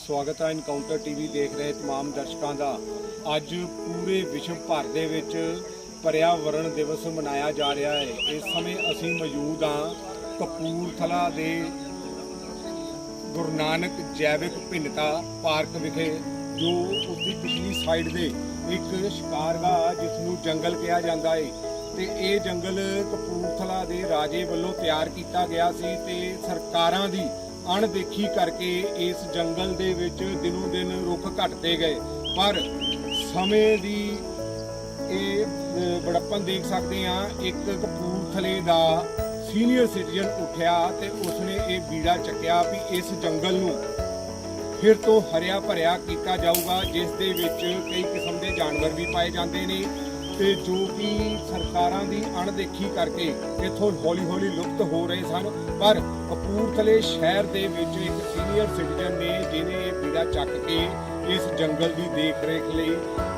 स्वागत है encounter TV देख रहे तमाम दर्शकों का। अज पूरे विश्व भर दे विच पर्यावरण दिवस मनाया जा रहा है। इस समय असी मौजूद हाँ कपूरथला दे गुरु नानक जैविक भिन्नता पार्क विखे, जो उसकी पिछली साइड दे एक शिकारगाह जिसनूं जंगल कहा जाता है। तो ये जंगल कपूरथला दे राजे वालों तैयार किया गया सी ते सरकारां दी अणदेखी करके इस जंगल दे विच दिनों दिन रुख घटते गए। पर समय दी बड़प्पन देख सकते हाँ। एक कपूरथले दा सीनियर सिटीजन उठ्या ते उसने ये बीड़ा चक्या भी इस जंगल नूं फिर तो हरिया भरिया किया जाऊगा, जिस दे विच कई किस्म के जानवर भी पाए जाते हैं ते जो कि सरकारां दी अणदेखी करके इत्थों हौली हौली लुप्त हो रहे सन। पर कपूरथले शहर दे विच एक सीनियर सिटीजन ने जिन्हें ये बीड़ा चक के इस जंगल की देख रेख लई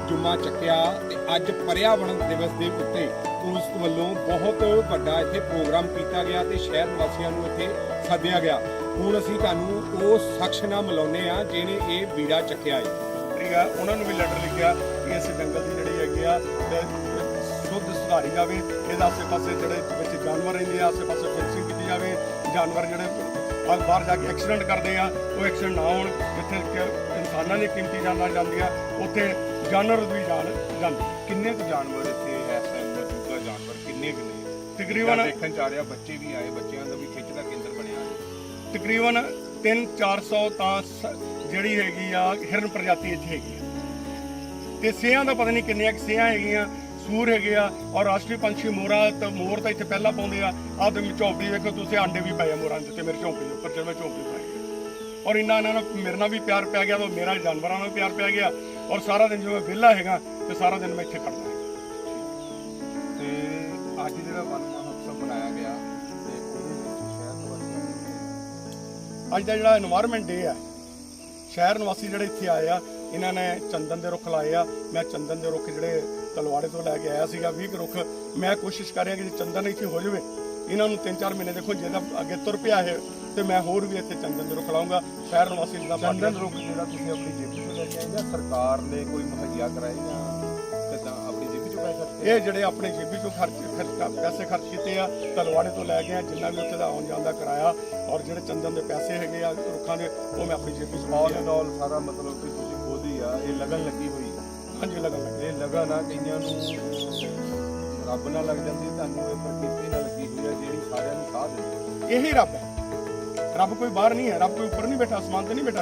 जुम्मा चक्या ते अज पर्यावरण दिवस के उत्ते पुलिस वालों बहुत वड्डा इत्थे प्रोग्राम किया गया ते शहर वासियों नूं इत्थे सद्दिया गया। हुण असीं तुहानूं उस शख्स नाल मिलाउने आ जिहने ये बीड़ा चक्या है। ठीक है, उन्होंने भी लैटर लिखा कि इस जंगल की जी है शुद्ध सुधारी जाए। ये आसे पासे जो जानवर रेंदे आसे पासे फेंसिंग की जाए। जानवर जोड़े बाहर जाके एक्सीडेंट करते हैं वो एक्सीडेंट ना हो, जिथे इंसानों की कीमती जानवर जाती है उत्थे जानवर भी जान किन्ने जानवर इतने मौजूदा जानवर किन्ने तकरीबन देखने जा रहा। बच्चे भी आए, बच्चों का भी खिंच का केंद्र बनया। तकरीबन 300-400 जी हैगी हिरन प्रजाति इतने हैगी ते सियां का पता नहीं किन्नियां सियां हैगियां, सूर है और राष्ट्रीय पंछी मोरा। तो मोर तो इतने पहला पाते हैं। आप झोंपड़ी देखो तुम अंडे भी पाए मोर के मेरे झोंपड़ी के उपर जब मैं झोंपड़ी पाई और इन्ना मेरे ना भी प्यार पै गया तो मेरा जानवरों में प्यार पै गया। और सारा दिन जो मैं विहला है तो सारा दिन मैं इतने करना है। अज जो वन महोत्सव मनाया गया अज का जो एनवायरमेंट डे है, शहर निवासी जोड़े इतने आए आ, इन्होंने चंदन के रुख लाए आ। मैं चंदन के रुख जोड़े तलवाड़े तो लैके आया सीगा 20 रुख। मैं कोशिश कर रहा कि चंदन इतने हो जाए, इन्होंने 3-4 महीने देखो जो अगे तुर पिया है तो मैं होर भी इतने चंदन के रुख लाऊंगा। शहर निवासी चंदन रुख जो अपनी जेबी चो लैके आए सरकार ने कोई मुहैया कराए या अपनी जेबी चो पैसे खर्चे? ये जोड़े अपने जेबी चो पैसे खर्च किए आ, तलवाड़े तो लै गए जिन्ना भी उत्थे दा आउण जाण दा किराया और जो चंदन के पैसे है रुखा के वो मैं अपनी जेबी चॉल सारा मतलब कि तुसीं खुद ही आ। ये लगन लगी हुई है। हाँ जी, लगन लगी। ये लगन आ कईयां नूं रब ना लग जाती, तुहानूं ये प्रकृति नाल लगी हुई है जिहड़ी सारिआं नूं साथ दिंदी। यही रब है। रब कोई बाहर नहीं है, रब कोई ऊपर नहीं बैठा, आसमान से नहीं बैठा।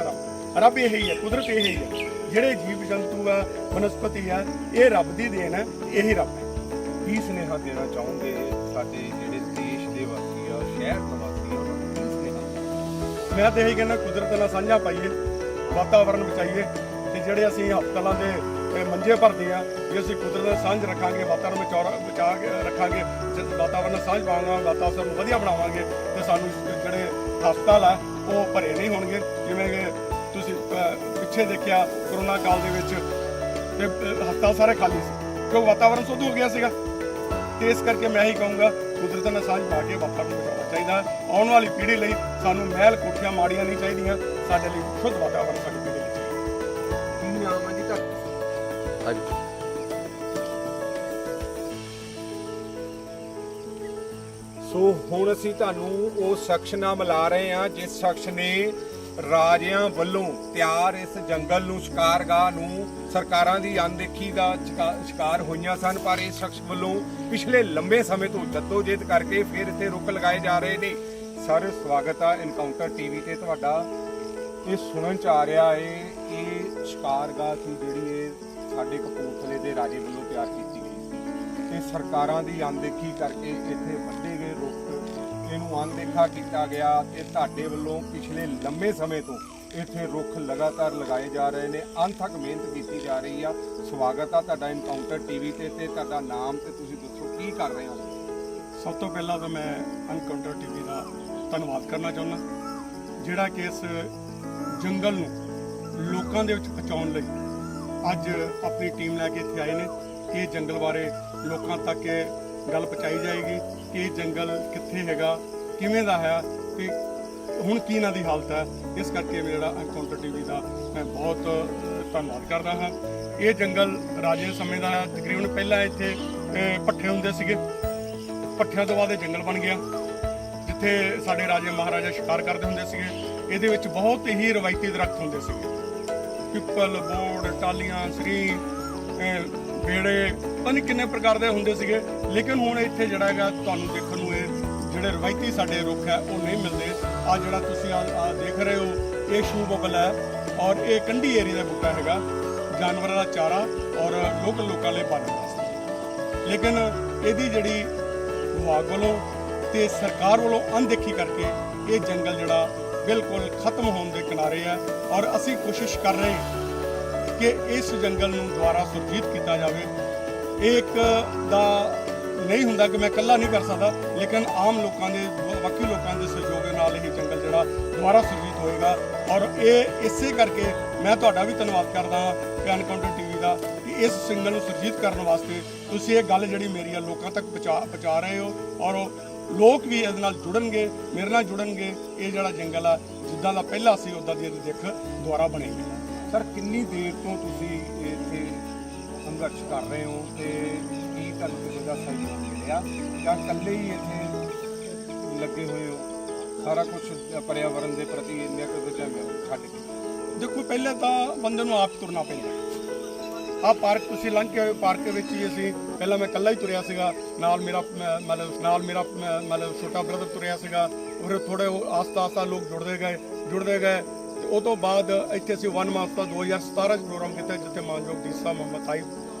रब यही है, कुदरत यही है। ਜਿਹੜੇ जीव जंतु है वनस्पति है ये रब की देन है, यही रब है। की सुनेहा देना चाहोगे साडे जिहड़े देश दे वासी आ, शहर दे वासी आ, उन्हां नूं की सुनेहा? मैं तो यही कहना कुदरत नाल साझा पाइए, वातावरण बचाइए ते जिहड़े असीं हस्पतालों के मंजे भरते हैं जे असीं कुदरत नाल सांझ रखांगे, वातावरण बचा के रखांगे, वातावरण नाल सांझ पावांगे, वातावरण वधिया बनावांगे ते सानूं जिहड़े हस्पताल है वो भरे नहीं होणगे। जिवें कि तुसीं पिछे देखिया कोरोना काल दे विच ते हस्पताल सारे खाली सी क्योंकि वातावरण शुद्ध हो गया सीगा। ते इस करके मैं ही कहूँगा कुदरत नाल सांझ पा के वातावरण बचाउणा चाहिए। आउण वाली पीढ़ी लई सानूं महल कोठियां माड़ियां नहीं चाहिए, साडे लई शुद्ध वातावरण साडी पीढ़ी लई चाहिए। की नाम है जी तुहाडा? सो हुण असीं तुहानूं उस शख्स नाल मिला रहे हैं जिस शख्स ने राजिਆਂ ਵੱਲੋਂ ਤਿਆਰ ਇਸ ਜੰਗਲ ਨੂੰ ਸ਼ਿਕਾਰਗਾਹ ਨੂੰ ਸਰਕਾਰਾਂ ਦੀ ਅਣਦੇਖੀ ਦਾ ਸ਼ਿਕਾਰ ਹੋਈਆਂ ਸਨ। ਪਰ ਇਸ ਸ਼ਖਸ ਵੱਲੋਂ ਪਿਛਲੇ ਲੰਬੇ ਸਮੇਂ ਤੋਂ ਜੱਦੋਜਹਿਦ ਕਰਕੇ ਫਿਰ ਇੱਥੇ ਰੁੱਖ ਲਗਾਏ ਜਾ ਰਹੇ ਨੇ। ਸਰ ਸਵਾਗਤ ਆ ਇਨਕਾਊਂਟਰ ਟੀਵੀ ਤੇ ਤੁਹਾਡਾ। ਇਹ ਸੁਣਨ ਚ ਆ ਰਿਹਾ ਹੈ ਇਹ ਸ਼ਿਕਾਰਗਾਹ ਸੀ ਜਿਹੜੀ ਇਹ ਸਾਡੇ ਕਪੂਰਥਲੇ ਦੇ ਰਾਜੇ ਵੱਲੋਂ ਤਿਆਰ ਕੀਤੀ ਗਈ ਸੀ ਤੇ ਸਰਕਾਰਾਂ ਦੀ ਅਣਦੇਖੀ ਕਰਕੇ ਇੱਥੇ ਵੱਢੇ ਗਏ ਰੁੱਖ ਇਹਨੂੰ ਅਣਦੇਖਾ ਕੀਤਾ ਗਿਆ ਤੇ ਤੁਹਾਡੇ ਵੱਲੋਂ ਪਿਛਲੇ ਲੰਬੇ ਸਮੇਂ ਤੋਂ ਇੱਥੇ ਰੁੱਖ ਲਗਾਤਾਰ ਲਗਾਏ ਜਾ ਰਹੇ ਨੇ, ਅਣਥੱਕ ਮਿਹਨਤ ਕੀਤੀ ਜਾ ਰਹੀ ਆ। ਸਵਾਗਤ ਆ ਤੁਹਾਡਾ ਇਨਕਾਊਂਟਰ ਟੀਵੀ ਤੇ ਤੁਹਾਡਾ ਨਾਮ ਤੇ ਤੁਸੀਂ ਦੱਸੋ ਕੀ ਕਰ ਰਹੇ ਹੋ? ਸਭ ਤੋਂ ਪਹਿਲਾਂ ਤਾਂ ਮੈਂ ਇਨਕਾਊਂਟਰ ਟੀਵੀ ਦਾ ਧੰਨਵਾਦ ਕਰਨਾ ਚਾਹੁੰਦਾ ਜਿਹੜਾ ਕਿ ਇਸ ਜੰਗਲ ਨੂੰ ਲੋਕਾਂ ਦੇ ਵਿੱਚ ਪਹੁੰਚਾਉਣ ਲਈ ਅੱਜ ਆਪਣੀ ਟੀਮ ਲੈ ਕੇ ਇੱਥੇ ਆਏ ਨੇ। ਇਹ ਜੰਗਲ ਬਾਰੇ ਲੋਕਾਂ ਤੱਕ ਗੱਲ ਪਹੁੰਚਾਈ ਜਾਏਗੀ कि जंगल कित्थे हैगा, किवें दा है, कि ਹੁਣ ਕੀ ਇਹਨਾਂ ਦੀ ਹਾਲਤ ਹੈ। ਇਸ ਕਰਕੇ ਮੇਰਾ ਐਨਕਾਊਂਟਰ ਟੀਵੀ ਦਾ ਮੈਂ ਬਹੁਤ ਧੰਨਵਾਦ ਕਰਦਾ ਹਾਂ। ਇਹ ਜੰਗਲ ਰਾਜੇ ਸਮੇਂ ਦਾ ਹੈ। ਤਕਰੀਬਨ ਪਹਿਲਾਂ ਇੱਥੇ ਭੱਠੇ ਹੁੰਦੇ ਸੀਗੇ, ਭੱਠਿਆਂ ਤੋਂ ਬਾਅਦ ਇਹ ਜੰਗਲ ਬਣ ਗਿਆ ਜਿੱਥੇ ਸਾਡੇ ਰਾਜੇ ਮਹਾਰਾਜਾ ਸ਼ਿਕਾਰ ਕਰਦੇ ਹੁੰਦੇ ਸੀਗੇ। ਇਹਦੇ ਵਿੱਚ ਬਹੁਤ ਹੀ ਰਵਾਇਤੀ ਦਰਖਤ ਹੁੰਦੇ ਸੀਗੇ, ਪਿੱਪਲ, ਬੋੜ, ਟਾਲੀਆਂ, ਸਰੀ, ਬੇੜੇ, ਪਤਾ ਨਹੀਂ ਕਿੰਨੇ ਪ੍ਰਕਾਰ ਦੇ ਹੁੰਦੇ ਸੀਗੇ। ਲੇਕਿਨ ਹੁਣ ਇੱਥੇ ਜਿਹੜਾ ਹੈਗਾ ਤੁਹਾਨੂੰ ਦੇਖਣ ਨੂੰ ਇਹ ਜਿਹੜੇ ਰਵਾਇਤੀ ਸਾਡੇ ਰੁੱਖ ਹੈ ਉਹ ਨਹੀਂ ਮਿਲਦੇ। ਆ ਜਿਹੜਾ ਤੁਸੀਂ ਆ ਦੇਖ ਰਹੇ ਹੋ ਇਹ ਸ਼ੂ ਬਬਲ ਹੈ ਔਰ ਇਹ ਕੰਢੀ ਏਰੀਆ ਦਾ ਬੂਟਾ ਹੈਗਾ, ਜਾਨਵਰਾਂ ਦਾ ਚਾਰਾ ਔਰ ਲੋਕਾਂ ਲਈ ਪਾਲਣ ਵਾਸਤੇ। ਲੇਕਿਨ ਇਹਦੀ ਜਿਹੜੀ ਵਿਭਾਗ ਵੱਲੋਂ ਤੇ ਸਰਕਾਰ ਵੱਲੋਂ ਅਣਦੇਖੀ ਕਰਕੇ ਇਹ ਜੰਗਲ ਜਿਹੜਾ ਬਿਲਕੁਲ ਖਤਮ ਹੋਣ ਦੇ ਕਿਨਾਰੇ ਹੈ ਔਰ ਅਸੀਂ ਕੋਸ਼ਿਸ਼ ਕਰ ਰਹੇ ਹਾਂ ਕਿ ਇਸ ਜੰਗਲ ਨੂੰ ਦੁਬਾਰਾ ਸੁਰਜੀਤ ਕੀਤਾ ਜਾਵੇ। ਇਹ ਇੱਕ ਦਾ ਨਹੀਂ ਹੁੰਦਾ ਕਿ ਮੈਂ ਇਕੱਲਾ ਨਹੀਂ ਕਰ ਸਕਦਾ, ਲੇਕਿਨ ਆਮ ਲੋਕਾਂ ਦੇ ਬਾਕੀ ਲੋਕਾਂ ਦੇ ਸਹਿਯੋਗ ਨਾਲ ਇਹ ਜੰਗਲ ਜਿਹੜਾ ਦੁਬਾਰਾ ਸੁਰਜੀਤ ਹੋਏਗਾ। ਔਰ ਇਹ ਇਸੇ ਕਰਕੇ ਮੈਂ ਤੁਹਾਡਾ ਵੀ ਧੰਨਵਾਦ ਕਰਦਾ ਹਾਂ ਕਿ ਐਨਕਾਊਂਟਰ ਟੀਵੀ ਦਾ ਕਿ ਇਸ ਜੰਗਲ ਨੂੰ ਸੁਰਜੀਤ ਕਰਨ ਵਾਸਤੇ ਤੁਸੀਂ ਇਹ ਗੱਲ ਜਿਹੜੀ ਮੇਰੀ ਆ ਲੋਕਾਂ ਤੱਕ ਪਹੁੰਚਾ ਰਹੇ ਹੋ ਔਰ ਲੋਕ ਵੀ ਇਹਦੇ ਨਾਲ ਜੁੜਨਗੇ, ਮੇਰੇ ਨਾਲ ਜੁੜਨਗੇ। ਇਹ ਜਿਹੜਾ ਜੰਗਲ ਆ ਜਿੱਦਾਂ ਦਾ ਪਹਿਲਾਂ ਸੀ ਉੱਦਾਂ ਦੀ ਇਹਦੀ ਦਿੱਖ ਦੁਬਾਰਾ ਬਣੇਗੀ। ਸਰ ਕਿੰਨੀ ਦੇਰ ਤੋਂ ਤੁਸੀਂ ਇੱਥੇ ਸੰਘਰਸ਼ ਕਰ ਰਹੇ ਹੋ ਤੇ ਕੀ ਤੁਹਾਨੂੰ ਕਿਸੇ ਦਾ ਸਹਿਯੋਗ ਮਿਲਿਆ ਜਾਂ ਇਕੱਲੇ ਹੀ ਇੱਥੇ ਲੱਗੇ ਹੋਏ ਹੋ ਸਾਰਾ ਕੁਝ ਪਰਿਆਵਰਨ ਦੇ ਪ੍ਰਤੀ ਇੰਨਾ ਕੁ ਛੱਡ ਕੇ? ਦੇਖੋ ਪਹਿਲਾਂ ਤਾਂ ਬੰਦੇ ਨੂੰ ਆਪ ਤੁਰਨਾ ਪੈਂਦਾ। ਆਹ ਪਾਰਕ ਤੁਸੀਂ ਲੰਘ ਕੇ ਆਏ, ਪਾਰਕ ਵਿੱਚ ਹੀ ਅਸੀਂ ਪਹਿਲਾਂ ਮੈਂ ਇਕੱਲਾ ਹੀ ਤੁਰਿਆ ਸੀਗਾ, ਨਾਲ ਮੇਰਾ ਛੋਟਾ ਬ੍ਰਦਰ ਤੁਰਿਆ ਸੀਗਾ ਔਰ ਥੋੜੇ ਆਸਤਾ ਲੋਕ ਜੁੜਦੇ ਗਏ ਤੇ ਉਹ ਤੋਂ ਬਾਅਦ ਇੱਥੇ ਅਸੀਂ 1 ਮਾਰਚ 2017 ਚ ਪ੍ਰੋਗਰਾਮ ਕੀਤਾ ਜਿੱਥੇ ਮਾਨਯੋਗ ਡੀਸਾ ਮੁਹੰਮਦ ਸਾਹਿਬ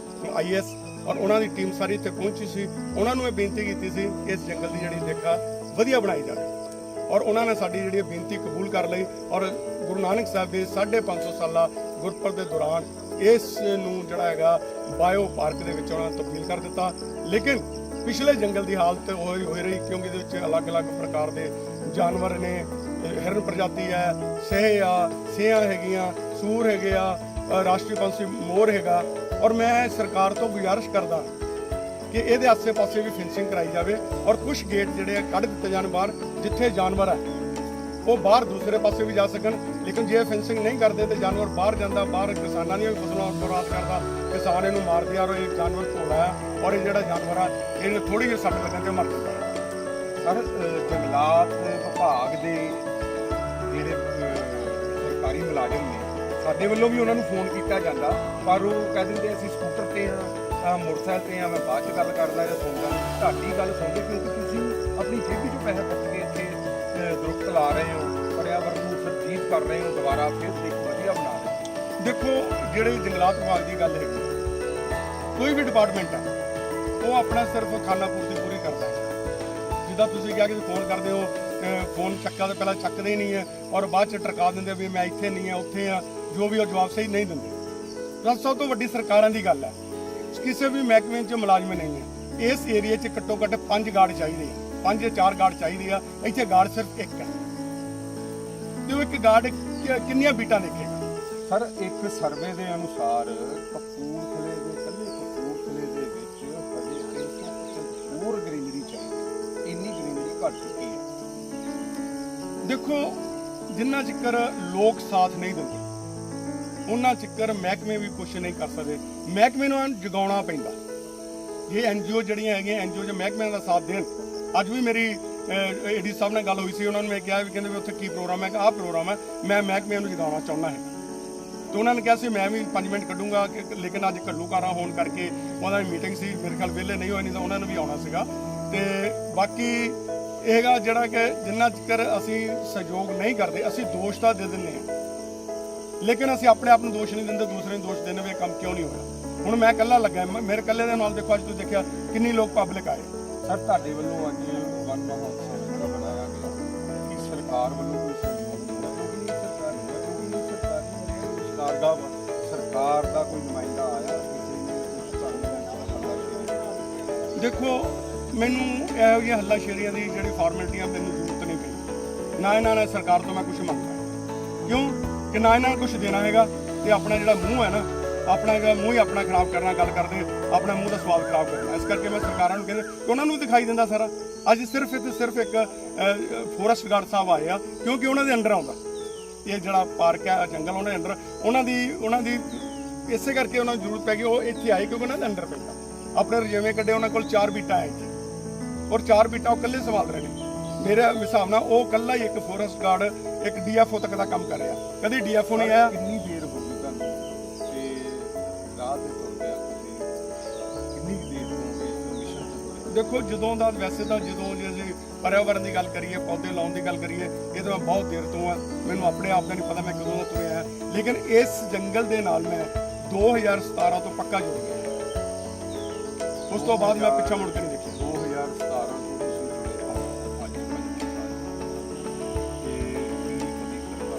IAS ਔਰ ਉਹਨਾਂ ਦੀ ਟੀਮ ਸਾਰੀ ਇੱਥੇ ਪਹੁੰਚੀ ਸੀ। ਉਹਨਾਂ ਨੂੰ ਇਹ ਬੇਨਤੀ ਕੀਤੀ ਸੀ ਕਿ ਇਸ ਜੰਗਲ ਦੀ ਜਿਹੜੀ ਦੇਖਾ ਵਧੀਆ ਬਣਾਈ ਜਾਵੇ ਔਰ ਉਹਨਾਂ ਨੇ ਸਾਡੀ ਜਿਹੜੀ ਬੇਨਤੀ ਕਬੂਲ ਕਰ ਲਈ ਔਰ ਗੁਰੂ ਨਾਨਕ ਸਾਹਿਬ ਦੇ 550 ਸਾਲਾ ਗੁਰਪੁਰਬ ਦੇ ਦੌਰਾਨ ਇਸ ਨੂੰ ਜਿਹੜਾ ਹੈਗਾ ਬਾਇਓ ਪਾਰਕ ਦੇ ਵਿੱਚ ਉਹਨਾਂ ਨੇ ਤਬਦੀਲ ਕਰ ਦਿੱਤਾ। ਲੇਕਿਨ ਪਿਛਲੇ ਜੰਗਲ ਦੀ ਹਾਲਤ ਹੋਈ ਰਹੀ ਕਿਉਂਕਿ ਇਹਦੇ ਵਿੱਚ ਅਲੱਗ-ਅਲੱਗ ਪ੍ਰਕਾਰ ਦੇ ਜਾਨਵਰ ਨੇ, ਹਿਰਨ ਪ੍ਰਜਾਤੀ ਹੈ, ਸਿਆਂ ਹੈਗੀਆਂ, ਸੂਰ ਹੈਗੇ ਆ, ਰਾਸ਼ਟਰੀ ਪੰਛੀ ਮੋਰ ਹੈਗਾ। ਔਰ ਮੈਂ ਸਰਕਾਰ ਤੋਂ ਗੁਜ਼ਾਰਿਸ਼ ਕਰਦਾ ਕਿ ਇਹਦੇ ਆਸੇ-ਪਾਸੇ ਵੀ ਫੈਂਸਿੰਗ ਕਰਾਈ ਜਾਵੇ ਔਰ ਕੁਝ ਗੇਟ ਜਿਹੜੇ ਕੱਢ ਦਿੱਤੇ ਜਾਣ ਬਾਹਰ, ਜਿੱਥੇ ਜਾਨਵਰ ਹੈ ਉਹ ਬਾਹਰ ਦੂਸਰੇ ਪਾਸੇ ਵੀ ਜਾ ਸਕਣ। ਲੇਕਿਨ ਜੇ ਫੈਂਸਿੰਗ ਨਹੀਂ ਕਰਦੇ ਤੇ ਜਾਨਵਰ ਬਾਹਰ ਜਾਂਦਾ, ਬਾਹਰ ਕਿਸਾਨਾਂ ਦੀਆਂ ਵੀ ਫਸਲਾਂ ਬਰਬਾਦ ਕਰਦਾ, ਕਿਸਾਨ ਇਹਨੂੰ ਮਾਰ ਦਿਆ ਔਰ ਇਹ ਜਾਨਵਰ ਭੋਲਾ ਹੈ ਔਰ ਇਹ ਜਿਹੜਾ ਜਾਨਵਰ ਆ ਇਹਨੂੰ ਥੋੜੀ ਜਿਹੀ ਸੱਟ ਲੱਗਣ ਤੇ ਮਰ ਜਾਂਦਾ। ਸਰ ਜੰਗਲਾਤ ਵਿਭਾਗ ਦੇ ਜਿਹੜੇ ਸਰਕਾਰੀ ਮੁਲਾਜ਼ਮ ਨੇ ਸਾਡੇ ਵੱਲੋਂ ਵੀ ਉਹਨਾਂ ਨੂੰ ਫੋਨ ਕੀਤਾ ਜਾਂਦਾ ਪਰ ਉਹ ਕਹਿ ਦਿੰਦੇ ਅਸੀਂ ਸਕੂਟਰ ਤੇ ਹਾਂ, ਮੋਟਰਸਾਈਕਲ ਤੇ ਹਾਂ, ਮੈਂ ਬਾਅਦ 'ਚ ਗੱਲ ਕਰਦਾ ਜਾਂ ਸੁਣਦਾ। ਤੁਹਾਡੀ ਗੱਲ ਸੁਣਦੇ ਕਿਉਂਕਿ ਤੁਸੀਂ ਆਪਣੀ ਜੇਬੀ 'ਚੋਂ ਪੈਸਾ ਖਰਚ ਕੇ ਇੱਥੇ ਦਰੁਖਤ ਲਾ ਰਹੇ ਹੋ, ਪਰਿਆਵਰਨ ਨੂੰ ਸੁਰਜੀਤ ਕਰ ਰਹੇ ਹੋ, ਦੁਬਾਰਾ ਫਿਰ ਦੇਖ ਵਧੀਆ ਬਣਾ ਰਹੇ ਹੋ। ਦੇਖੋ ਜਿਹੜੀ ਜੰਗਲਾਤ ਵਿਭਾਗ ਦੀ ਗੱਲ ਹੈਗੀ, ਕੋਈ ਵੀ ਡਿਪਾਰਟਮੈਂਟ ਆ ਉਹ ਆਪਣਾ ਸਿਰਫ ਖਾਨਾ ਪੂਰਤੀ ਪੂਰੀ ਕਰਦਾ ਹੈ। ਜਿੱਦਾਂ ਤੁਸੀਂ ਕਿਹਾ ਕਿ ਫੋਨ ਕਰਦੇ ਹੋ, ਫੋਨ ਚੱਕਾ ਤਾਂ ਪਹਿਲਾਂ ਚੱਕਦੇ ਹੀ ਨਹੀਂ ਹੈ ਔਰ ਬਾਅਦ 'ਚ ਟਰਕਾ ਦਿੰਦੇ ਵੀ ਮੈਂ ਇੱਥੇ ਨਹੀਂ ਆ ਉੱਥੇ ਆ, ਜੋ ਵੀ ਉਹ ਜਵਾਬ ਸਹੀ ਨਹੀਂ ਦਿੰਦੇ। ਸਭ ਤੋਂ ਵੱਡੀ ਸਰਕਾਰਾਂ ਦੀ ਗੱਲ ਹੈ, ਕਿਸੇ ਵੀ ਮਹਿਕਮੇ 'ਚ ਮੁਲਾਜ਼ਮ ਨਹੀਂ ਹੈ। ਇਸ ਏਰੀਏ 'ਚ ਘੱਟੋ ਘੱਟ 5 ਗਾਰਡ ਚਾਹੀਦੇ ਆ, 5 ਜਾਂ 4 ਗਾਰਡ ਚਾਹੀਦੇ ਆ। ਇੱਥੇ ਗਾਰਡ ਸਿਰਫ ਇੱਕ ਹੈ ਤੇ ਉਹ ਇੱਕ ਗਾਰਡ ਕਿੰਨੀਆਂ ਬੀਟਾਂ ਦੇਖੇਗਾ? ਸਰ ਇੱਕ ਸਰਵੇ ਦੇ ਅਨੁਸਾਰ ਕਪੂਰਥਲੇ ਦੇ ਵਿੱਚ ਹਜੇ 300% ਹੋਰ ਗ੍ਰੀਨਰੀ ਚਾਹੀਦੀ, ਇੰਨੀ ਗ੍ਰੀਨਰੀ ਘੱਟ ਚੁੱਕੀ ਹੈ। ਦੇਖੋ ਜਿੰਨਾ ਚਿਰ ਲੋਕ ਸਾਥ ਨਹੀਂ ਦਿੰਦੇ ਉਹਨਾਂ ਚਿਰ ਮਹਿਕਮੇ ਵੀ ਕੁਝ ਨਹੀਂ ਕਰ ਸਕਦੇ। ਮਹਿਕਮੇ ਨੂੰ ਜਗਾਉਣਾ ਪੈਂਦਾ। ਇਹ NGO ਜਿਹੜੀਆਂ ਹੈਗੀਆਂ NGO ਜੇ ਮਹਿਕਮਿਆਂ ਦਾ ਸਾਥ ਦੇਣ। ਅੱਜ ਵੀ ਮੇਰੀ AD ਸਾਹਿਬ ਨਾਲ ਗੱਲ ਹੋਈ ਸੀ, ਉਹਨਾਂ ਨੂੰ ਮੈਂ ਕਿਹਾ ਵੀ ਕਹਿੰਦੇ ਵੀ ਉੱਥੇ ਕੀ ਪ੍ਰੋਗਰਾਮ ਹੈ, ਆਹ ਪ੍ਰੋਗਰਾਮ ਹੈ, ਮੈਂ ਮਹਿਕਮਿਆਂ ਨੂੰ ਜਗਾਉਣਾ ਚਾਹੁੰਦਾ ਹੈ। ਤੇ ਉਹਨਾਂ ਨੇ ਕਿਹਾ ਸੀ ਮੈਂ ਵੀ 5 ਮਿੰਟ ਕੱਢੂੰਗਾ ਲੇਕਿਨ ਅੱਜ ਘੱਲੂਘਾਰਾ ਹੋਣ ਕਰਕੇ ਉਹਨਾਂ ਦੀ ਮੀਟਿੰਗ ਸੀ, ਮੇਰੇ ਖਿਆਲ ਵਿਹਲੇ ਨਹੀਂ ਹੋਏ, ਨਹੀਂ ਤਾਂ ਉਹਨਾਂ ਨੂੰ ਵੀ ਆਉਣਾ ਸੀਗਾ। ਤੇ ਬਾਕੀ ਇਹਗਾ ਜਿਹੜਾ ਕਿ ਜਿੰਨਾ ਚਿਰ ਅਸੀਂ ਸਹਿਯੋਗ ਨਹੀਂ ਕਰਦੇ ਅਸੀਂ ਦੋਸ਼ ਤਾਂ ਦੇ ਦਿੰਦੇ ਹਾਂ ਲੇਕਿਨ ਅਸੀਂ ਆਪਣੇ ਆਪ ਨੂੰ ਦੋਸ਼ ਨਹੀਂ ਦਿੰਦੇ, ਦੂਸਰੇ ਨੂੰ ਦੋਸ਼ ਦੇਣ ਵੀ ਕੰਮ ਕਿਉਂ ਨਹੀਂ ਹੋਇਆ। ਹੁਣ ਮੈਂ ਇਕੱਲਾ ਲੱਗਾ, ਮੇਰੇ ਇਕੱਲੇ ਦੇ ਨਾਲ ਦੇਖੋ ਅੱਜ ਤੁਸੀਂ ਦੇਖਿਆ ਕਿੰਨੀ ਲੋਕ ਪਬਲਿਕ ਆਏ। ਸਰ ਤੁਹਾਡੇ ਵੱਲੋਂ ਅੱਜ ਵਨ ਮਹੋਤਸਵ ਜਿਹੜਾ ਬਣਾਇਆ ਗਿਆ ਕਿ ਸਰਕਾਰ ਵੱਲੋਂ ਕੋਈ ਸਹਿਯੋਗ ਨਹੀਂ, ਸਰਕਾਰ ਦਾ ਕੋਈ ਨੁਮਾਇੰਦਾ ਆਇਆ ਕਿਸੇ ਨੇ ਕੁਝ ਤੁਹਾਨੂੰ? ਦੇਖੋ ਮੈਨੂੰ ਇਹੋ ਜਿਹੀਆਂ ਹੱਲਾਸ਼ੇਰੀਆਂ ਦੀ ਜਿਹੜੀ ਫਾਰਮੈਲਿਟੀਆਂ ਮੈਨੂੰ ਜ਼ਰੂਰਤ ਨਹੀਂ ਪਈ। ਨਾ ਇਹਨਾਂ ਨੇ ਸਰਕਾਰ ਤੋਂ ਮੈਂ ਕੁਝ ਮੰਗਦਾ, ਕਿਉਂ ਕਿ ਨਾ ਇਹਨਾਂ ਨੂੰ ਕੁਝ ਦੇਣਾ ਹੈਗਾ ਤੇ ਆਪਣਾ ਜਿਹੜਾ ਮੂੰਹ ਹੈ ਨਾ ਆਪਣਾ ਮੂੰਹ ਹੀ ਆਪਣਾ ਖਰਾਬ ਕਰਨਾ, ਗੱਲ ਕਰਦੇ ਆਪਣਾ ਮੂੰਹ ਦਾ ਸਵਾਦ ਖਰਾਬ ਕਰਨਾ। ਇਸ ਕਰਕੇ ਮੈਂ ਸਰਕਾਰਾਂ ਨੂੰ ਕਹਿੰਦਾ ਕਿ ਉਹਨਾਂ ਨੂੰ ਦਿਖਾਈ ਦਿੰਦਾ ਸਾਰਾ। ਅੱਜ ਸਿਰਫ ਇੱਕ ਫੋਰੈਸਟ ਗਾਰਡ ਸਾਹਿਬ ਆਏ ਆ ਕਿਉਂਕਿ ਉਹਨਾਂ ਦੇ ਅੰਡਰ ਆਉਂਦਾ ਇਹ ਜਿਹੜਾ ਪਾਰਕ ਹੈ, ਜੰਗਲ ਉਹਨਾਂ ਦੇ ਅੰਡਰ, ਉਹਨਾਂ ਦੀ ਇਸੇ ਕਰਕੇ ਉਹਨਾਂ ਨੂੰ ਜ਼ਰੂਰਤ ਪੈ ਗਈ। ਉਹ ਇੱਥੇ ਆਏ ਕਿਉਂਕਿ ਉਹਨਾਂ ਦੇ ਅੰਡਰ ਪੈਂਦਾ। ਆਪਣੇ ਰਜਿਵੇਂ ਕੱਢੇ, ਉਹਨਾਂ ਕੋਲ 4 ਬੀਟਾਂ ਹੈ ਇੱਥੇ, ਔਰ 4 ਬੀਟਾਂ ਉਹ ਇਕੱਲੇ ਸੰਭਾਲ ਰਹੇ ਨੇ। ਮੇਰੇ ਹਿਸਾਬ ਨਾਲ ਉਹ ਇਕੱਲਾ ਹੀ ਇੱਕ ਫੋਰੈਸਟ ਗਾਰਡ, ਇੱਕ ਡੀਐਫਓ ਤੱਕ ਦਾ ਕੰਮ ਕਰ ਰਿਹਾ। ਕਦੇ ਡੀਐਫਓ ਨਹੀਂ ਆਇਆ। ਕਿੰਨੀ ਦੇਰ ਹੋ ਗਈ ਤੁਹਾਨੂੰ ਤੇ ਰਾਤ ਦੇ ਤੁਰਦੇ ਆ ਤੁਸੀਂ? ਕਿੰਨੀ ਕੁ ਦੇਰ ਹੋ ਗਈ ਇਸ ਮਿਸ਼ਨ ਤੇ ਤੁਰੇ? ਦੇਖੋ ਜਦੋਂ ਦਾ ਵੈਸੇ ਤਾਂ ਜਦੋਂ ਜੇ ਅਸੀਂ ਪਰਿਆਵਰਨ ਦੀ ਗੱਲ ਕਰੀਏ, ਪੌਦੇ ਲਾਉਣ ਦੀ ਗੱਲ ਕਰੀਏ, ਇਹ ਤਾਂ ਮੈਂ ਬਹੁਤ ਦੇਰ ਤੋਂ ਆ। ਮੈਨੂੰ ਆਪਣੇ ਆਪ ਦਾ ਨਹੀਂ ਪਤਾ ਮੈਂ ਕਦੋਂ ਦਾ ਤੁਰਿਆ ਹੈ, ਲੇਕਿਨ ਇਸ ਜੰਗਲ ਦੇ ਨਾਲ ਮੈਂ 2017 ਤੋਂ ਪੱਕਾ ਜੁੜ ਗਿਆ। ਉਸ ਤੋਂ ਬਾਅਦ ਮੈਂ ਪਿੱਛੇ ਮੁੜ ਕੇ ਨਹੀਂ ਦੇਖਿਆ। 2017 ਤੋਂ ਤੁਸੀਂ ਜੁੜੇ ਹੋ, ਅੱਜ 25 ਸਾਲ ਤੇ ਕੀ ਕਦੀ ਕਰਵਾ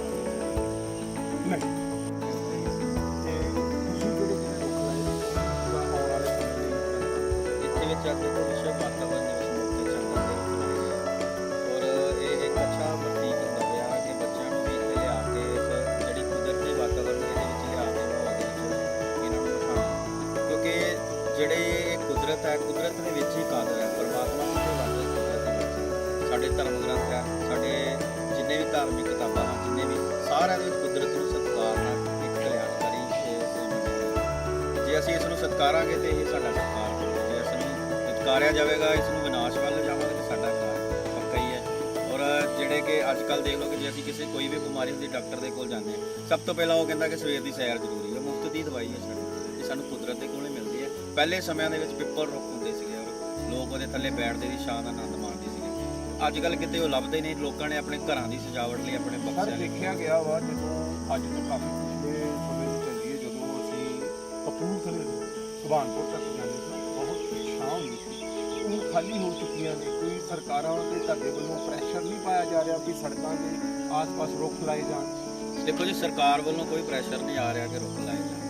ਨਹੀਂ, ਤੇ ਤੁਸੀਂ ਜਿਹੜੇ ਰੁੱਖ ਲਾਏ ਨੇ ਆਉਣ ਵਾਲੇ ਸਮੇਂ ਦੇ ਇੱਥੇ ਵਿੱਚ ਅੱਜ ਦੇ ਵਿਸ਼ਵ ਵਾਤਾਵਰਣ ਦਿਵਸ ਮੌਕੇ ਚੰਗਾ ਦੇ ਰੁੱਖ ਲਾਏ ਗਏ ਔਰ ਇਹ ਇੱਕ ਅੱਛਾ ਪ੍ਰਤੀਕ ਹੁੰਦਾ ਪਿਆ ਕਿ ਬੱਚਿਆਂ ਨੂੰ ਵੀ ਇੱਥੇ ਲਿਆ ਕੇ ਇਸ ਜਿਹੜੀ ਕੁਦਰਤੀ ਵਾਤਾਵਰਣ ਦੇ ਵਿੱਚ ਲਿਆ ਕੇ ਮਾਹੌਲ ਦੇ ਵਿੱਚ ਇਹਨਾਂ ਨੂੰ ਬਿਠਾਉਣਾ, ਕਿਉਂਕਿ ਜਿਹੜੇ ਇਹ ਕੁਦਰਤ ਹੈ, ਕੁਦਰਤ ਦੇ ਵਿੱਚ ਹੀ ਕਾਦਰ ਹੈ। ਪਰਮਾਤਮਾ ਨੂੰ ਜੋ ਲੱਗਦਾ ਕੁਦਰਤ ਦੇ ਵਿੱਚ ਸਾਡੇ ਧਰਮ ਗ੍ਰੰਥ ਹੈ, ਸਾਡੇ ਜਿੰਨੇ ਵੀ ਧਾਰਮਿਕ ਕਿਤਾਬਾਂ ਹਨ, ਜਿੰਨੇ ਵੀ ਸਾਰਿਆਂ ਦੇ ਵਿੱਚ ਕੁਦਰਤ ਨੂੰ ਸਤਿਕਾਰਨਾ ਇੱਕ ਕਲਿਆਣਕਾਰੀ ਜੇ ਅਸੀਂ ਇਸ ਨੂੰ ਸਤਿਕਾਰਾਂਗੇ ਤੇ ਇਹ ਸਾਡਾ ਸਤਿਕਾਰ ਹੋਵੇਗਾ। ਜੇ ਇਸ ਨੂੰ ਸਤਿਕਾਰਿਆ ਜਾਵੇਗਾ, ਇਸ ਨੂੰ ਵਿਨਾਸ਼ ਵੱਲ ਜਾਵਾਂਗੇ ਤੇ ਸਾਡਾ ਕਾਰ ਪੱਕਾ ਹੀ ਹੈ। ਔਰ ਜਿਹੜੇ ਕਿ ਅੱਜ ਕੱਲ੍ਹ ਦੇਖ ਲਓ ਕਿ ਜੇ ਅਸੀਂ ਕਿਸੇ ਕੋਈ ਵੀ ਬਿਮਾਰੀ ਹੁੰਦੀ ਡਾਕਟਰ ਦੇ ਕੋਲ ਜਾਂਦੇ ਹਾਂ, ਸਭ ਤੋਂ ਪਹਿਲਾਂ ਉਹ ਕਹਿੰਦਾ ਕਿ ਸਵੇਰ ਦੀ ਸੈਰ ਜ਼ਰੂਰੀ ਹੈ। ਮੁਫਤ ਦੀ ਦਵਾਈ ਹੈ ਸਾਡੀ, ਇਹ ਸਾਨੂੰ ਕੁਦਰਤ ਦੇ ਕੋਲੇ ਮਿਲਦੀ ਹੈ। ਪਹਿਲੇ ਸਮਿਆਂ ਦੇ ਵਿੱਚ ਪਿੱਪਲ ਰੁੱਖ ਹੁੰਦੇ ਸੀਗੇ ਔਰ ਲੋਕ ਉਹਦੇ ਥੱਲੇ ਬੈਠਦੇ ਸੀ, ਛਾਂ ਦਾ ਆਨੰਦ ਮਾਣਦੇ ਸੀਗੇ। ਅੱਜ ਕੱਲ੍ਹ ਕਿਤੇ ਉਹ ਲੱਭਦੇ ਨਹੀਂ। ਲੋਕਾਂ ਨੇ ਆਪਣੇ ਘਰਾਂ ਦੀ ਸਜਾਵਟ ਲਈ, ਆਪਣੇ ਸਰ ਬਕਸਿਆਂ ਲਈ ਦੇਖਿਆ ਗਿਆ ਵਾ ਜਦੋਂ ਅੱਜ ਤੋਂ ਕਾਫੀ ਪਿਛਲੇ ਸਮੇਂ ਨੂੰ ਚੱਲੀਏ, ਜਦੋਂ ਅਸੀਂ ਕਪੂਰਥਲੇ ਤੋਂ ਸੁਭਾਨਪੁਰ ਤੱਕ ਜਾਂਦੇ ਸੀ, ਬਹੁਤ ਛਾਂ ਹੁੰਦੀ ਸੀ। ਹੁਣ ਖਾਲੀ ਹੋ ਚੁੱਕੀਆਂ ਨੇ। ਕੋਈ ਸਰਕਾਰਾਂ ਤੇ ਤੁਹਾਡੇ ਵੱਲੋਂ ਪ੍ਰੈਸ਼ਰ ਨਹੀਂ ਪਾਇਆ ਜਾ ਰਿਹਾ ਵੀ ਸੜਕਾਂ ਦੇ ਆਸ-ਪਾਸ ਰੁੱਖ ਲਾਏ ਜਾਣ? ਦੇਖੋ ਜੀ, ਸਰਕਾਰ ਵੱਲੋਂ ਕੋਈ ਪ੍ਰੈਸ਼ਰ ਨਹੀਂ ਆ ਰਿਹਾ ਕਿ ਰੁੱਖ ਲਾਏ ਜਾਣ।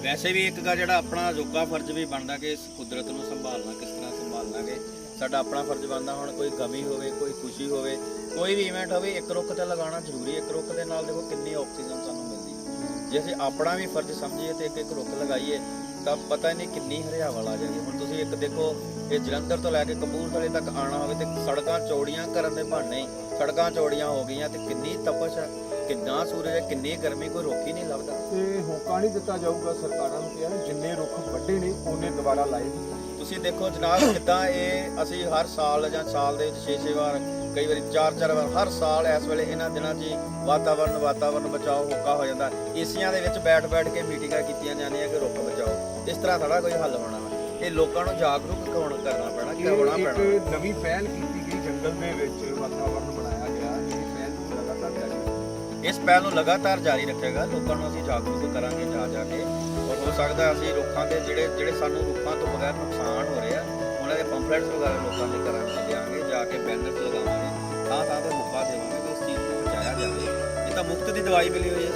ਵੈਸੇ ਵੀ ਇੱਕ ਗਾ ਜਿਹੜਾ ਆਪਣਾ ਅਜੋਕਾ ਫਰਜ਼ ਵੀ ਬਣਦਾ ਕਿ ਇਸ ਕੁਦਰਤ ਨੂੰ ਸੰਭਾਲਣਾ, ਕਿਸ ਤਰ੍ਹਾਂ ਸੰਭਾਲਣਾਗੇ, ਸਾਡਾ ਆਪਣਾ ਫਰਜ਼ ਬਣਦਾ। ਹੁਣ ਕੋਈ ਗਮੀ ਹੋਵੇ, ਕੋਈ ਖੁਸ਼ੀ ਹੋਵੇ, ਕੋਈ ਵੀ ਇਵੈਂਟ ਹੋਵੇ, ਇੱਕ ਰੁੱਖ ਤੇ ਲਗਾਉਣਾ ਜ਼ਰੂਰੀ ਹੈ। ਇੱਕ ਰੁੱਖ ਦੇ ਨਾਲ ਦੇਖੋ ਕਿੰਨੀ ਆਕਸੀਜਨ ਸਾਨੂੰ ਮਿਲਦੀ ਹੈ। ਜੇ ਅਸੀਂ ਆਪਣਾ ਵੀ ਫਰਜ਼ ਸਮਝੀਏ ਤੇ ਇੱਕ ਰੁੱਖ ਲਗਾਈਏ ਤਾਂ ਪਤਾ ਨਹੀਂ ਕਿੰਨੀ ਹਰਿਆਵਲ ਆ ਜਾਏਗੀ। ਹੁਣ ਤੁਸੀਂ ਇੱਕ ਦੇਖੋ, ਇਹ ਜਲੰਧਰ ਤੋਂ ਲੈ ਕੇ ਕਪੂਰਥਲੇ ਤੱਕ ਆਉਣਾ ਹੋਵੇ ਤੇ ਸੜਕਾਂ ਚੌੜੀਆਂ ਕਰਨ ਦੇ ਬਹਾਨੇ ਹੀ ਸੜਕਾਂ ਚੌੜੀਆਂ ਹੋ ਗਈਆਂ ਤੇ ਕਿੰਨੀ ਤਪਸ਼ ਹੈ, ਕਿੰਨਾ ਸੂਰਜ ਹੈ, ਕਿੰਨੀ ਗਰਮੀ, ਕੋਈ ਰੁੱਖ ਹੀ ਨਹੀਂ ਲੱਭਦਾ। ਤੇ ਹੋਕਾ ਨਹੀਂ ਦਿੱਤਾ ਜਾਊਗਾ ਸਰਕਾਰਾਂ ਨੂੰ ਕਿ ਯਾਰ ਜਿੰਨੇ ਰੁੱਖ ਵੱਡੇ ਨੇ ਉਹਨੇ ਦੁਬਾਰਾ ਲਾਏ ਨਹੀਂ? ਤੁਸੀਂ ਦੇਖੋ ਜਨਾਬ, ਕਿੱਦਾਂ ਇਹ ਅਸੀਂ ਹਰ ਸਾਲ ਜਾਂ ਸਾਲ ਦੇ ਵਿੱਚ 6-6 ਵਾਰ, ਕਈ ਵਾਰੀ 4-4 ਵਾਰ, ਹਰ ਸਾਲ ਇਸ ਵੇਲੇ ਇਹਨਾਂ ਦਿਨਾਂ 'ਚ ਵਾਤਾਵਰਨ ਬਚਾਓ ਹੋਕਾ ਹੋ ਜਾਂਦਾ। ਏਸੀਆਂ ਦੇ ਵਿੱਚ ਬੈਠ ਕੇ ਮੀਟਿੰਗਾਂ ਕੀਤੀਆਂ ਜਾਂਦੀਆਂ ਕਿ ਰੁੱਖ ਬਚਾਓ। ਇਸ ਤਰ੍ਹਾਂ ਥੋੜ੍ਹਾ ਕੋਈ ਹੱਲ ਹੋਣਾ ਵਾ। ਇਹ ਲੋਕਾਂ ਨੂੰ ਜਾਗਰੂਕ ਕਰਨਾ ਪੈਣਾ, ਹੋਣਾ ਪੈਣਾ। ਇੱਕ ਨਵੀਂ ਪਹਿਲ ਕੀਤੀ ਗਈ ਜੰਗਲ ਦੇ ਵਿੱਚ ਵਾਤਾਵਰਨ ਬਣਾਇਆ ਗਿਆ। ਇਹ ਪਹਿਲ ਨੂੰ ਲਗਾਤਾਰ ਜਾਰੀ ਇਸ ਪਹਿਲ ਨੂੰ ਲਗਾਤਾਰ ਜਾਰੀ ਰੱਖੇਗਾ। ਲੋਕਾਂ ਨੂੰ ਅਸੀਂ ਜਾਗਰੂਕ ਕਰਾਂਗੇ ਜਾ ਕੇ। ਔਰ ਹੋ ਸਕਦਾ ਅਸੀਂ ਰੁੱਖਾਂ ਦੇ ਜਿਹੜੇ ਸਾਨੂੰ ਰੁੱਖਾਂ ਤੋਂ ਬਗੈਰ ਨੁਕਸਾਨ ਹੋ ਰਿਹਾ, ਉਹਨਾਂ ਦੇ ਪੰਫਲੇਟਸ ਵਗੈਰਾ ਲੋਕਾਂ ਦੇ ਘਰਾਂ ਵਿੱਚ ਦਿਆਂਗੇ, ਜਾ ਕੇ ਬੈਨਰਸ ਲਗਾਵਾਂਗੇ, ਥਾਂ ਤੇ ਮੁੱਖਾ ਦੇਵਾਂਗੇ ਕਿ ਇਸ ਚੀਜ਼ ਨੂੰ ਬਚਾਇਆ ਜਾਵੇ। ਇਹ ਤਾਂ ਮੁਫਤ ਦੀ ਦਵਾਈ ਮਿਲੀ ਹੋਈ ਹੈ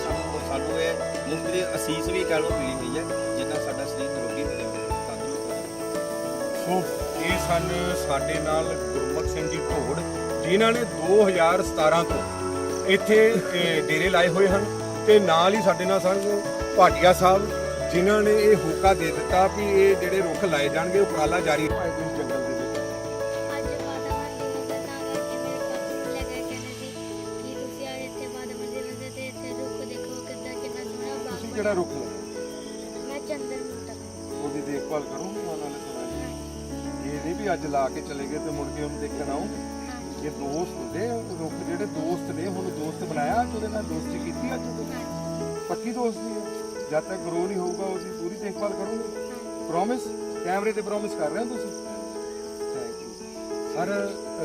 ਸਾਨੂੰ ਇਹ ਮੁਫਤ ਦੀ ਅਸੀਸ ਵੀ ਕਹਿ ਲਓ ਮਿਲੀ ਹੋਈ ਹੈ, ਜਿੰਨਾ ਸਾਡਾ ਸਰੀਰ ਨਿਰੋਗੀ ਹੋ ਜਾਵੇ, ਤੰਦਰੁਸਤ ਹੋ ਜਾਵੇ। ਸੋ ਇਹ ਸਨ ਸਾਡੇ ਨਾਲ ਗੁਰਮੁਖ ਸਿੰਘ ਜੀ ਢੋੜ, ਜਿਨ੍ਹਾਂ ਨੇ 2017 ਤੋਂ ਇੱਥੇ ਡੇਰੇ ਲਾਏ ਹੋਏ ਹਨ, ਤੇ ਨਾਲ ਹੀ ਸਾਡੇ ਨਾਲ ਸਨ ਭਾਟੀਆ ਸਾਹਿਬ, ਜਿਨ੍ਹਾਂ ਨੇ ਇਹ ਹੋਕਾ ਦੇ ਦਿੱਤਾ ਵੀ ਇਹ ਜਿਹੜੇ ਰੁੱਖ ਲਾਏ ਜਾਣਗੇ, ਉਪਰਾਲਾ ਜਾਰੀ ਹੈ ਇਸ ਜੰਗਲ ਦੇ ਵਿੱਚ। ਅੱਜ ਵਾਤਾਵਰਨ ਦਿਵਸ ਦਾ ਤਾਂ ਕਰਕੇ ਮੇਰੇ ਪਾਪਾ ਨੂੰ ਲੈ ਕੇ ਕਹਿੰਦੇ ਸੀ ਕਿ ਤੁਸੀਂ ਆ ਇੱਥੇ ਵਾਤਾਵਰਨ ਦਿਵਸ ਦੇ ਤੇ ਇੱਥੇ ਰੁੱਖ ਦੇਖੋ ਕਿੰਨਾ ਸੋਹਣਾ ਬਾਗ ਤੁਸੀਂ ਬਣਿਆ। ਕਿਹੜਾ ਰੁੱਖ ਲਾਇਆ? ਮੈਂ ਚੰਦਰ ਮੁੰਡਾ ਉਹਦੀ ਦੇਖਭਾਲ ਕਰੋਗੇ ਆਉਣ ਵਾਲੇ ਸਮੇਂ 'ਚ? ਇਹ ਨਹੀਂ ਵੀ ਅੱਜ ਲਾ ਕੇ ਚਲੇ ਗਏ ਤੇ ਮੁੜ ਕੇ ਉਹਨੂੰ ਦੇਖਣ ਆਓ। ਇਹ ਦੋਸਤ ਹੁੰਦੇ ਆ, ਰੁੱਖ ਜਿਹੜੇ ਦੋਸਤ ਨੇ, ਹੁਣ ਦੋਸਤ ਬਣਾਇਆ, ਅੱਜ ਉਹਦੇ ਨਾਲ ਦੋਸਤੀ ਕੀਤੀ, ਅੱਜ ਉਹਦੇ ਪੱਕੀ ਦੋਸਤੀ ਹੈ। ਜਦ ਤੱਕ ਗਰੋ ਨਹੀਂ ਹੋਊਗਾ ਉਹਦੀ ਪੂਰੀ ਦੇਖਭਾਲ ਕਰੋਗੇ? ਪ੍ਰੋਮਿਸ? ਕੈਮਰੇ ਤੇ ਪ੍ਰੋਮਿਸ ਕਰ ਰਹੇ ਹੋ ਤੁਸੀਂ? Thank you sir.